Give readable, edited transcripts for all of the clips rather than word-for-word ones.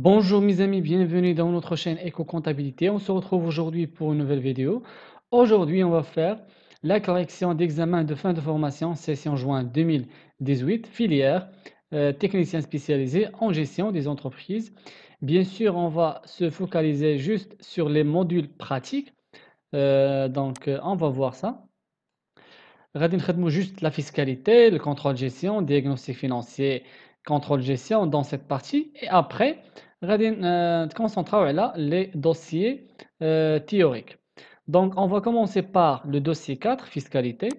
Bonjour mes amis, bienvenue dans notre chaîne Éco-Comptabilité. On se retrouve aujourd'hui pour une nouvelle vidéo. Aujourd'hui, on va faire la correction d'examen de fin de formation session juin 2018, filière technicien spécialisé en gestion des entreprises. Bien sûr, on va se focaliser juste sur les modules pratiques. On va voir ça. غادي نخدموا juste la fiscalité, le contrôle de gestion, diagnostic financier, contrôle de gestion dans cette partie. Et après, غادي نتكونسونطراو على les dossiers théoriques. Donc, on va commencer par le dossier 4, fiscalité.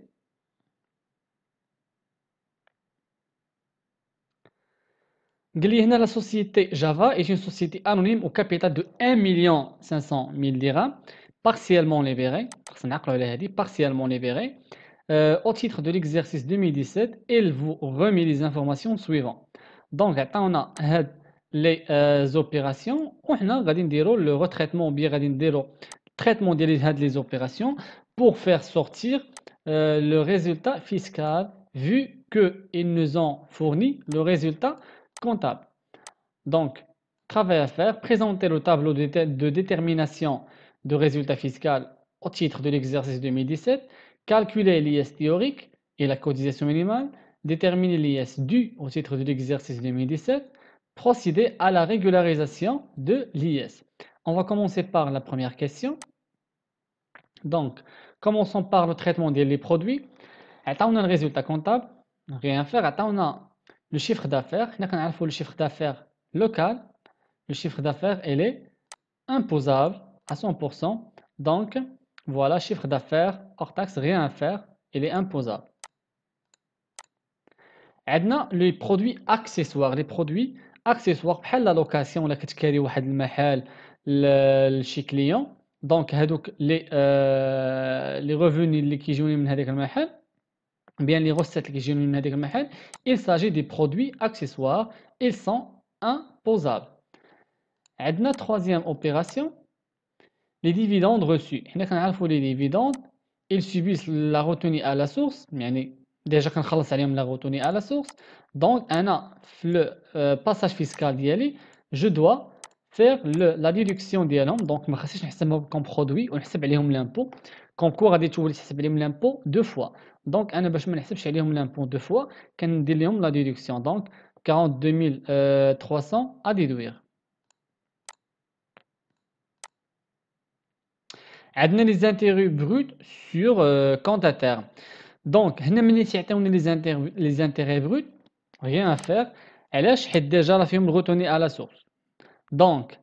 قال لي هنا la société Java est une société anonyme au capital de 1 500 000 dirhams, partiellement libérée, خصنا نعقلوا على هذه partiellement libérée. Au titre de l'exercice 2017, il vous remet les informations suivantes. Donc, on a les opérations. On a le retraitement, bien le traitement de les opérations pour faire sortir le résultat fiscal vu qu'ils nous ont fourni le résultat comptable. Donc, travail à faire, présenter le tableau de détermination de résultat fiscal au titre de l'exercice 2017, calculer l'IS théorique et la cotisation minimale, déterminer l'IS dû au titre de l'exercice 2017, procéder à la régularisation de l'IS. On va commencer par la première question. Donc, commençons par le traitement des produits. On a le résultat comptable, rien faire. On a le chiffre d'affaires. Le chiffre d'affaires local. Le chiffre d'affaires, il est imposable à 100%. Donc, voilà, chiffre d'affaires, hors taxe, rien à faire, il est imposable. عندنا les produits accessoires. Les produits accessoires بحال la location ولا كتكاري واحد المحل لشي كليون. دونك هادوك les revenus اللي كيجوني من هذاك المحل bien les recettes qui viennent من هذاك المحل, il s'agit des produits accessoires, ils sont imposables. عندنا troisième opération, les dividendes reçus. حنا كنعرفوا les dividendes, ils subissent la retenue à la source, يعني déjà كنخلص عليهم la retenue à la source. Donc أنا في le passage fiscal ديالي, je dois faire la déduction ديالهم. Donc ما خاصنيش نحسبهم comme produit ونحسب عليهم l'impôt. Comme quoi غادي تولي تحسب عليهم l'impôt deux fois. Donc أنا باش ما نحسبش عليهم l'impôt deux fois, كندير لهم la déduction. Donc 42 300 à déduire. عندنا les intérêts bruts sur compte à terme. Donc هنا ملي تيعطيوني les intérêts bruts, rien à faire. علاش؟ حيت déjà راه فيهم retenue à la source. Donc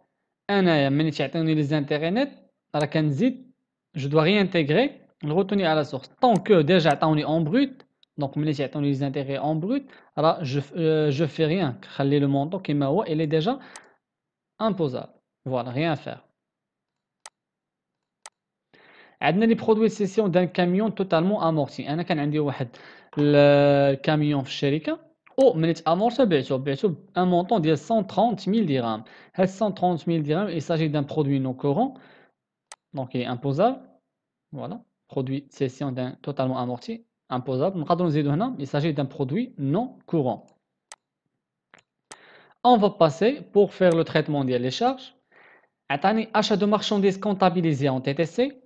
انايا ملي تيعطيوني les intérêts nets راه كنزيد je dois réintégrer le retenue à la source. Tant que déjà عطاوني en brut, donc ملي تيعطيوني les intérêts en brut, راه je fais rien. خلي le montant كما هو, il est déjà imposable. Voilà, rien à faire. عندنا les produits de cession d'un camion totalement amorti. انا كان عندي واحد الكاميون في الشركه وملي تامورتي بعتو un montant ديال 130 000 dirhams. هاد 130 000 dirhams, il s'agit d'un produit non courant, donc il est imposable. Voilà, produit de cession d'un totalement amorti, imposable. نقدروا نزيدو هنا, il s'agit d'un produit non courant. On va passer pour faire le traitement des charges. عطاني achat de marchandises comptabilisées en TTC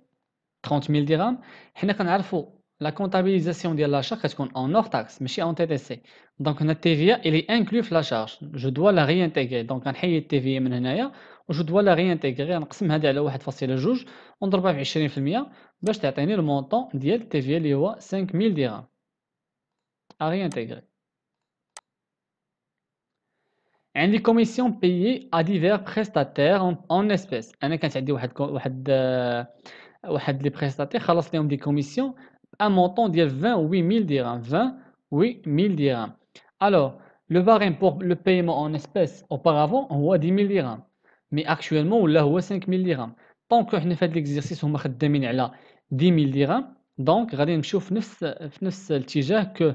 30 000 dirhams. حنا كنعرفوا la comptabilisation ديال l'achat كتكون en hors taxe ماشي en TTC. Donc هنا TVA il est inclus في la charge. Je dois la réintégrer. Donc غنحيد TVA من هنايا و je dois la réintégrer. غنقسم هذه على 1.2 ونضربها في 20% باش تعطيني le montant ديال TVA اللي هو 5 000 dirhams à réintégrer. عندي commission payée à divers prestataires en espèces. انا كانت عندي واحد لي بريستاتير خلص لهم دي كوميسيون un montant ديال 28 000 dirhams. 28 000 dirhams. Alors, le barème pour le paiement en espèces auparavant هو 10 000 dirhams. Mais actuellement ولا هو 5 000 dirhams. Tant que حنا في هذا l'exercice هما خدامين على 10 000 dirhams, donc غادي نمشيو في نفس الاتجاه que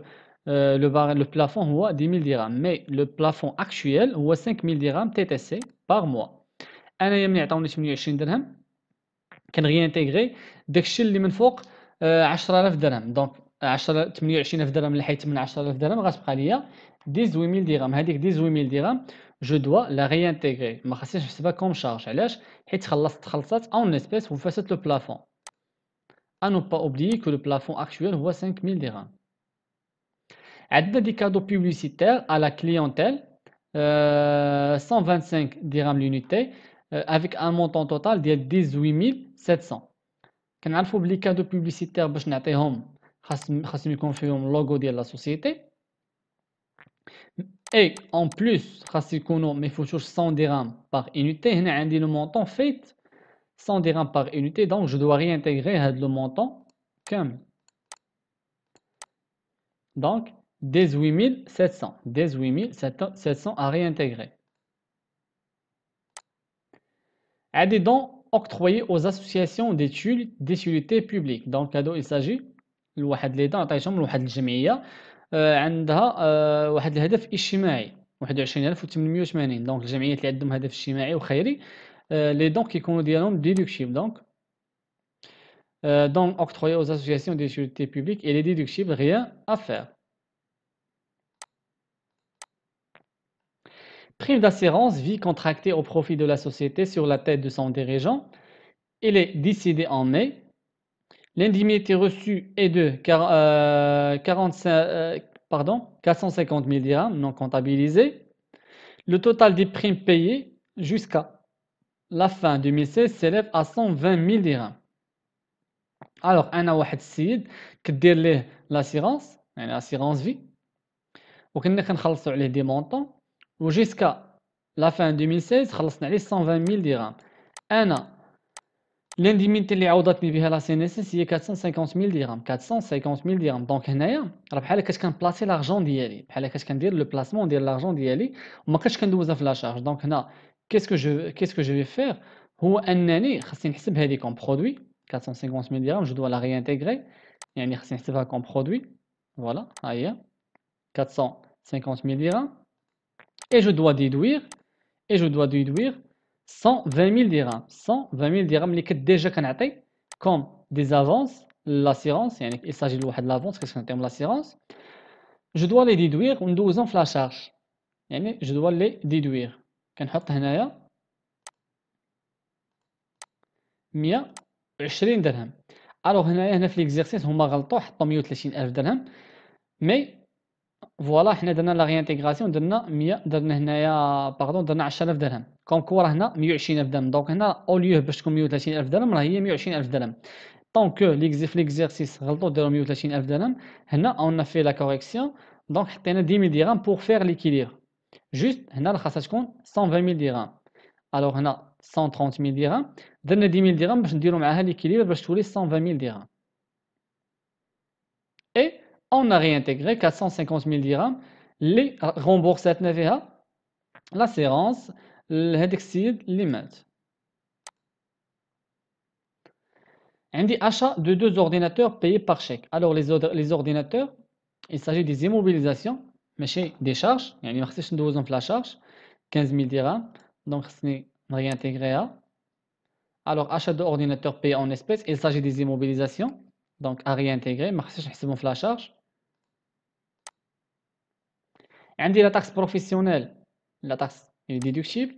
le plafond هو 10 000 dirhams. Mais le plafond actuel هو 5 000 dirhams TTC par mois. أنا ملي عطاوني 28 درهم كان réintégrer داكشي اللي من فوق 10000 درهم. دونك 28000 درهم اللي حيت من 10000 درهم غتبقى ليا 18000 درهم. هذيك 18000 درهم je dois la réintégrer. ما خاصنيش نحسبها comme charge. علاش؟ حيت خلصت en espèces وفازت le plafond. À ne pas oublier que le plafond actuel هو 5000 dirhams. عندنا des cadeaux publicitaires à la clientèle, 125 dirhams l'unité, avec un montant total de 18 700. كنعرفوا بلي cadeaux publicitaires باش نعطيهم خاصهم يكون فيهم اللوغو ديال لا سوسيتي. Et en plus خاص يكونوا ما يفوتوش 100 dirhams par unité. هنا عندي le montant fait 100 dirhams par unité, donc je dois réintégrer le montant كامل. Donc 18 700 700 à réintégrer. عندي donc octroyé aux associations d'études d'utilité publique. Donc cadeau il s'agit لواحد لي دون عطيتهم لواحد الجمعيه عندها واحد الهدف اجتماعي 21880. دونك الجمعيات اللي عندهم هدف اجتماعي وخيري لي دون كيكونوا ديالهم ديدكتيبل. donc octroyé aux associations d'utilité publique et les déductibles, rien à faire. Prime d'assurance vie contractée au profit de la société sur la tête de son dirigeant. Il est décidé en mai. L'indemnité reçue est de 450 000 dirhams non comptabilisés. Le total des primes payées jusqu'à la fin 2016 s'élève à 120 000 dirhams. Alors, أنا واحد السيد كدير ليه l'assurance, يعني assurance vie, وكنا كنخلصوا عليه دي مونطون, وجيسكا لا فان 2016 خلصنا عليه 120 000 درهم. أنا الانديميتي اللي عوضتني بها لا سي ان اس اس هي 450 000 درهم. 450 000 درهم. دونك هنايا راه بحال كنت كنبلاصي لارجون ديالي، بحال كنت كندير لو بلاسمون ديال لارجون ديالي وما كنتش كندوزها في لا شارج. دونك هنا كيسكو جو في فير هو انني خاصني نحسب هذه كوم برودوي 450 000 درهم. جو دو لا ريانتيغري، يعني خاصني نحسبها كوم برودوي. فوالا ها هي 450 000 dirhams, et je dois déduire 120 000 dirhams. 120 000 dirhams اللي كنت ديجا كنعطي comme des avances l'assurance, يعني il s'agit de واحد l'avance كنت كنعطيهم l'assurance. je dois les déduire وندوزهم في لا شارج، يعني je dois les déduire. كنحط هنايا 120 درهم. الوغ هنا في ليكزيرسيس هما غلطوا حطوا 130 الف درهم، مي فوالا حنا درنا لا ريانتيغراسيون درنا 100 درنا هنايا درنا 10000 درهم. كوم كو راه هنا 120000 درهم. دونك هنا او ليو باش تكون 130000 درهم راه هي 120000 درهم. طونك في ليكزيرسيس غلطوا داروا 130000 درهم. هنا اون في لا كوريكسيون، دونك حطينا 10000 درهم بور فير ليكيليبر. جوست هنا راه خاصها تكون 120000 درهم. الوغ هنا 130000 درهم، درنا 10000 درهم باش نديرو معاها ليكيليبر باش تولي 120000 درهم. اي on a réintégré 450 000 dirhams اللي رombourساتنا فيها l'assurance لهذاك السيد اللي مات. عندي achat de 2 ordinateurs payés par chèque. Alors les ordinateurs, il s'agit des immobilisations ماشي des charges، يعني ما خصنيش ندوزهم في la charge. 15000 dirhams, donc خصني réintégrer. Alors achat de ordinateurs payés en espèces, il s'agit des immobilisations, donc à réintégrer ما خصنيش نحسبهم في la charge. عندي la taxe professionnelle, la taxe est déductible,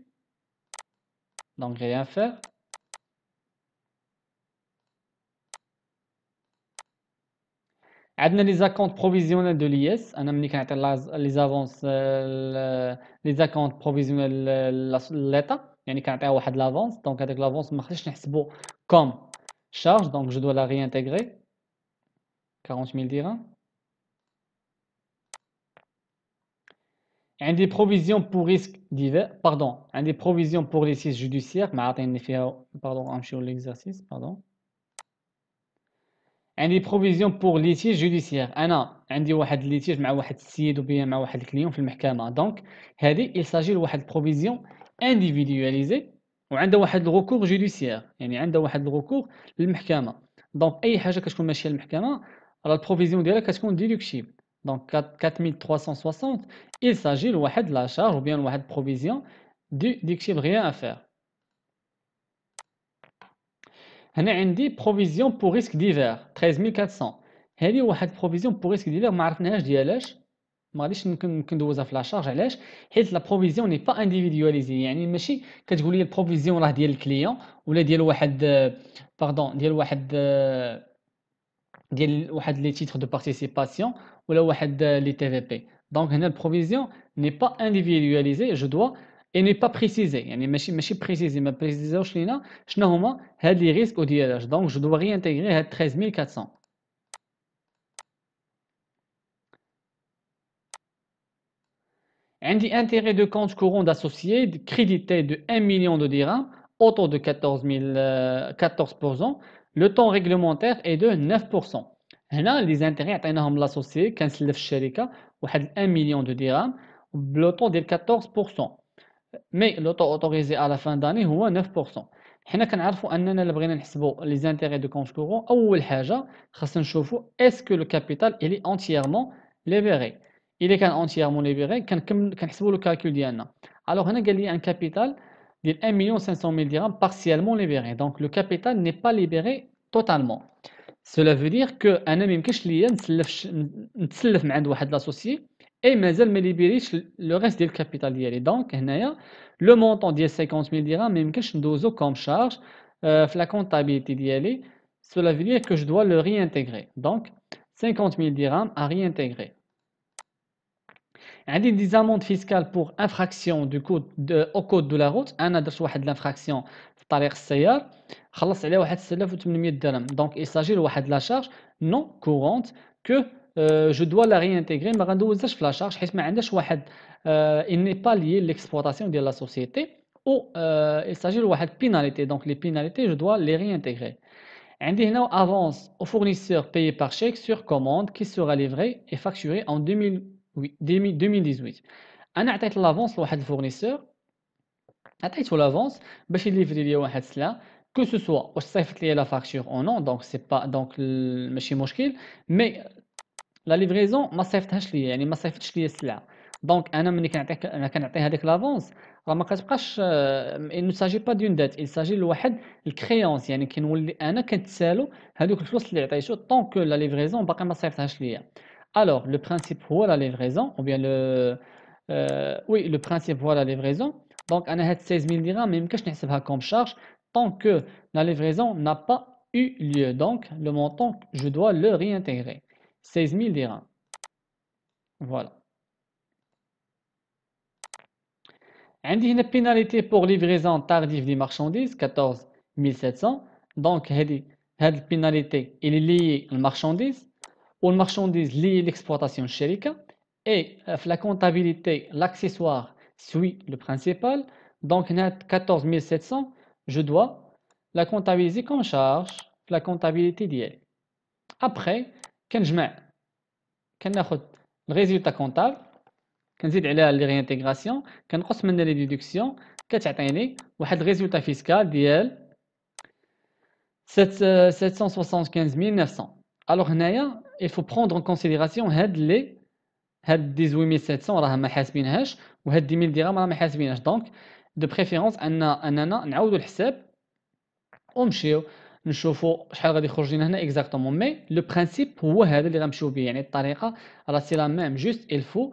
donc rien faire. عندنا les acomptes provisionnels de l'IS. انا ملي كنعطي les avances les acomptes provisionnels للإيطا، يعني كنعطيها واحد l'avance. donc هذاك l'avance ما خصنيش نحسبو comme charge, donc je dois la réintégrer 40000 dirhams. عندي provision pour risque divers, pardon عندي provision pour litige judiciaire ما عاطيني فيها. pardon غنمشيو l'exercice. pardon عندي provision pour litige judiciaire. انا عندي واحد ليتيج مع واحد السيد وبيان مع واحد الكليون في المحكمه. دونك هذه il s'agit لواحد provision individualisée وعندها واحد الركور جوديسيير، يعني عندها واحد الركور للمحكمه. دونك اي حاجه كتكون ماشيه للمحكمه راه البروفيزيون ديالها كتكون ديدكتيبل. دونك 4360 il s'agit لواحد لا شارج وبيان واحد provision ديدكتيبل rien à faire. هنا عندي بروفيزيون بور ريسك ديفير 13400. هذه واحد بروفيزيون بور ريسك ديفير ما عرفناهاش ديالاش. ما غاديش ندوزها في لا شارج. علاش؟ حيت لا بروفيزيون ني با انديفيدواليزي، يعني ماشي كتقول لي البروفيزيون راه ديال الكليون ولا ديال واحد باردون ديال واحد لي تيتر دو بارتيسيباسيون ولا واحد لي تي في بي. دونك هنا البروفيزيون ني با انديفيدواليزي، جو دوا اي ني با بريسيزي، يعني ماشي بريسيزي، ما بريسيزاوش لينا شنو هما هاد لي ريسك وديالاش. دونك جو دوا غي انتيغري هاد 13400. عندي intérêt de compte courant d'associé crédité de 1 million de dirhams au taux de 14%. Le taux réglementaire est de 9%. هنا les intérêts عطيناهم l'associé كنسلف الشركة واحد 1 million de dirhams بلو taux ديال 14%. مي لو طو اوتوريزي على فان داني هو 9%. حنا كنعرفوا اننا الا بغينا نحسبوا لي زانتيغي دو كونت كورون، اول حاجه خاصنا نشوفوا اسكو لو كابيتال الي اونتييرمون ليبيري. الا كان اونتييرمون ليبيري كنحسبوا لو كالكول ديالنا. الوغ هنا قال لي ان كابيتال ديال 1 مليون 500 000 درهم بارسيالمون ليبيري، دونك لو كابيتال ني با ليبيري توتالمون. Cela veut dire que انا ما يمكنش ليا نتسلف من عند واحد لاسوسيي اي مازال ما ليبيريش لو ريست ديال الكابيتال ديالي. دونك هنايا لو مونطون ديال 50000 درهم ما يمكنش ندوزو كوم شارج في لا كونطابيليتي ديالي. Cela veut dire que je dois le réintégrer. Donc 50000 dirhams à réintégrer. عندي des amendes fiscales pour infraction du code au code de la route. انا درت واحد l'infraction في طريق السيار، خلصت عليه واحد 6800 درهم. دونك il s'agit لواحد لا شارج non courante que je dois la réintégrer. ما غندوزهاش في لا شارج حيت ما عندهاش واحد il n'est pas lié l'exploitation de la société ou il s'agit لواحد pénalité. Donc les pénalités je dois les réintégrer. عندي هنا avance au fournisseur payé par chèque sur commande qui sera livré et facturé en 2018. انا عطيت لافونس لواحد الفورنيسور، عطيتو لافونس باش يليفري ليا واحد السلعه، كو سو سوا واش صيفط ليا لا فاكتور او نون، دونك سي با دونك ماشي مشكل، مي لا ليفريزون ما صيفطهاش ليا، يعني ما صيفطش ليا السلعه. دونك انا ملي كنعطيك انا كنعطي هذيك لافونس راه ما كتبقاش il ne s'agit pas d'une dette, il s'agit لواحد الكريونس، يعني كنولي انا كنتسالو هذوك الفلوس اللي عطيتو طونك لا ليفريزون باقي ما صيفطهاش ليا. Alors, le principe هو la livraison, ou bien oui, le principe هو la livraison. Donc, أنا هاد 16000 dirhams ما يمكنش نحسبها comme charge tant que la livraison n'a pas eu lieu. Donc, le montant, je dois le réintégrer. 16000 dirhams. Voilà. عندي هنا pénalité pour livraison tardive des marchandises 14700. Donc, هاد البيناليتي اللي لي المارشانديز والمارشانديز lié l'exploitation الشركة. Et la comptabilité, l'accessoire suit le principal. Donc, 14 700, je dois la comptabiliser comme charge, la comptabilité d'hier. Après, كنجمع كناخد le résultat comptable، كنزيد عليها les réintégrations، كنقص منها les déductions، كتعطيني واحد الريزولتا فيسكال ديال 775 900. Alors هنايا il faut prendre en considération هاد 18700 راه ما حاسبينهاش، وهاد 10000 درهم راه ما حاسبينهاش. دونك دو بريفيرونس اننا نعاودوا الحساب ونمشيو نشوفوا شحال غادي يخرج لنا هنا اكزاكتومون. مي لو برينسيپ هو هذا اللي غنمشيو به، يعني الطريقه راه سي لا ميم، جوست il faut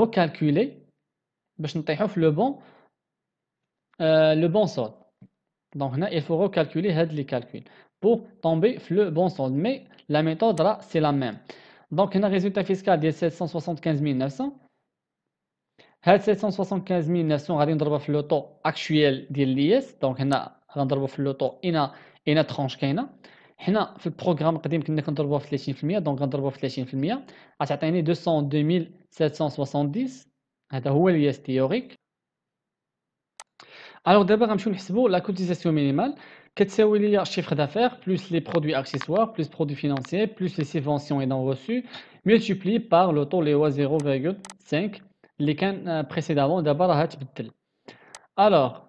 recalculer باش نطيحوا في لو بون سولد. دونك هنا il faut recalculer هاد لي كالكول pour tomber في لو بون سولد، مي لا ميثود راه سي لا ميم. دونك هنا résultat fiscal ديال 775 900. هاد 775 900 غادي نضربها في لو طو اكطويل ديال لياس. دونك هنا غنضربوا في لو طو اين ترونش كاينه. حنا في البروغرام القديم كنا كنضربوها في 30%، دونك غنضربوها في 30% غتعطيني 202770. هذا هو الياس تيوريك. الوغ دابا غنمشيو نحسبوا لا كوتيزاسيون مينيمال، كتساوي ليا الشيفر دافير بلس لي برودوي اكسيسوار بلس برودوي فينانسيي بلس لي سيفونسيون اي دون reçu multiplié par لو طو اللي هو 0.5 اللي كان بريسيدامون، دابا راه تبدل. الوغ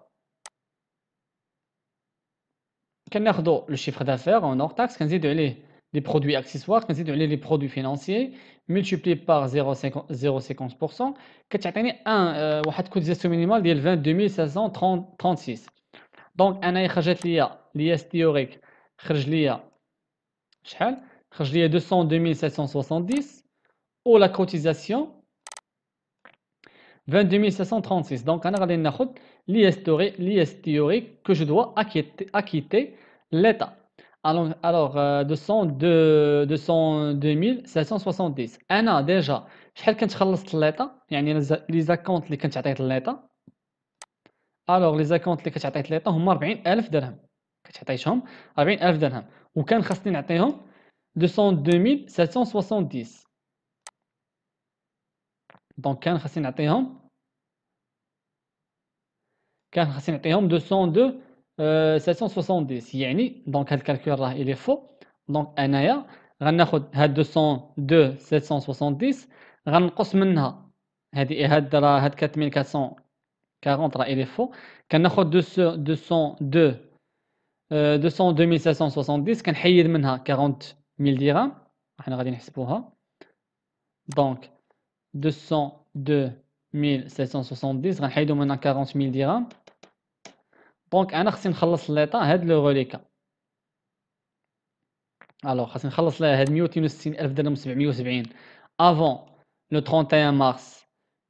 كناخدو لو شيفر دافير اون اور تاكس، كنزيدو عليه لي برودوي اكسيسوار، كنزيدو عليه لي برودوي فينانسيي multiplié par 0.50%، كتعطيني واحد كوتيزاسيون مينيمال ديال 22536. دونك انايا خرجت ليا لياس تيوريك، خرج ليا شحال؟ خرج ليا 202770 ou la cotisation 22 536. Donc, on a l'IS théorique que je dois acquitter l'État. Alors 202 770. أنا déjà شحال كنت خلصت l'État يعني les acomptes اللي كنت عطيت l'État. Alors les acomptes اللي كنت عطيت l'État هما 40000 درهم. كنت عطيتهم 40000 درهم وكان خاصني نعطيهم 202 770. دونك كان خاصني نعطيهم 202 770. يعني دونك هاد الكالكول راه il est faux. دونك انايا غناخد هاد 202 770 غنقص منها هاد 4440 راه il est faux. كناخد 202 770 كنحيد منها 40000 درهم. حنا غادي نحسبوها. دونك 202 770 غنحيدو منها 40000 درهم. دونك انا خصني نخلص ليطا هاد لو غوليكا. الوغ خاصني نخلص لها هاد 162000 درهم 770 افون لو 31 مارس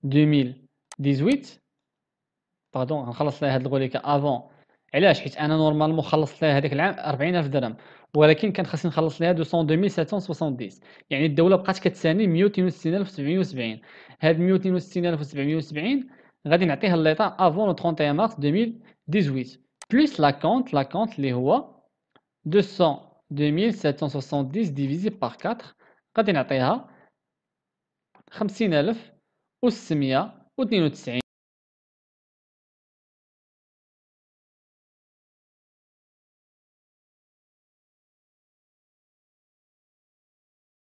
2018. باردون غنخلص لها هاد الغوليكا افون. علاش؟ حيت انا نورمالمون خلصت لها هذاك العام 40000 درهم ولكن كان خاصني نخلص لها 202 770. يعني الدوله بقات كتساني 162770. هاد 162770 غادي نعطيها لليطا افون لو 31 مارس 2018 بلس لاكونت اللي هو 202 770 ديفيزي بار 4 غادي نعطيها 50692.